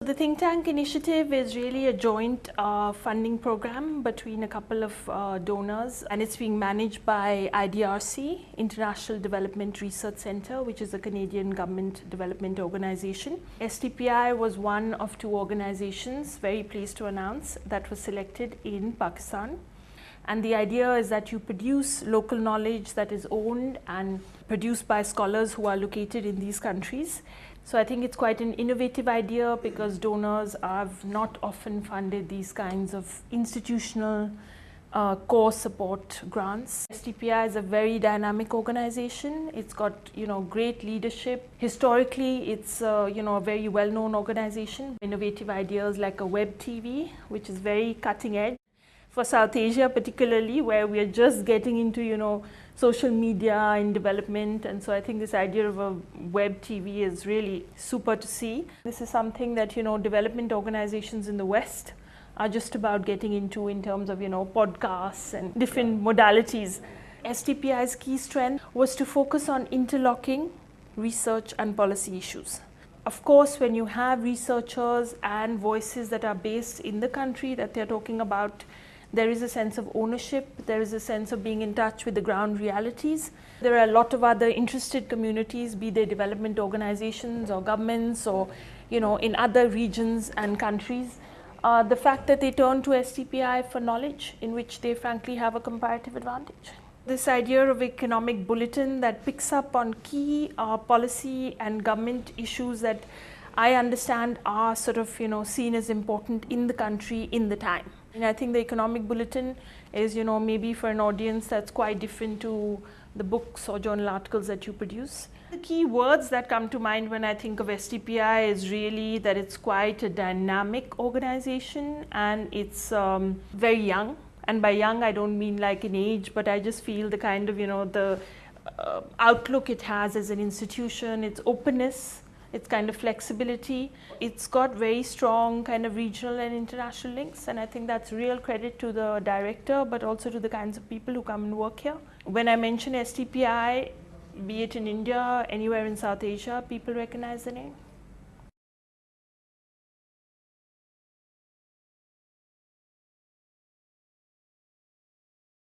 The think tank initiative is really a joint funding program between a couple of donors, and it's being managed by IDRC, International Development Research Centre, which is a Canadian government development organization. SDPI was one of two organizations, very pleased to announce, that was selected in Pakistan. And the idea is that you produce local knowledge that is owned and produced by scholars who are located in these countries. So I think it's quite an innovative idea because donors have not often funded these kinds of institutional core support grants. SDPI is a very dynamic organization. It's got great leadership. Historically, it's a very well-known organization. Innovative ideas like a web TV, which is very cutting edge. For South Asia particularly, where we are just getting into social media in development, and so I think this idea of a web TV is really super to see. This is something that development organizations in the West are just about getting into in terms of podcasts and different modalities. SDPI's key strength was to focus on interlocking research and policy issues. Of course, when you have researchers and voices that are based in the country that they're talking about, there is a sense of ownership, there is a sense of being in touch with the ground realities. There are a lot of other interested communities, be they development organizations or governments or in other regions and countries. The fact that they turn to SDPI for knowledge in which they frankly have a comparative advantage. This idea of economic bulletin that picks up on key policy and government issues that I understand are sort of seen as important in the country in the time. And I think the economic bulletin is maybe for an audience that's quite different to the books or journal articles that you produce. The key words that come to mind when I think of SDPI is really that it's quite a dynamic organization and it's very young. And by young, I don't mean like in age, but I just feel the kind of the outlook it has as an institution, its openness, its kind of flexibility. It's got very strong kind of regional and international links, and I think that's real credit to the director, but also to the kinds of people who come and work here. When I mention SDPI, be it in India, anywhere in South Asia, people recognize the name.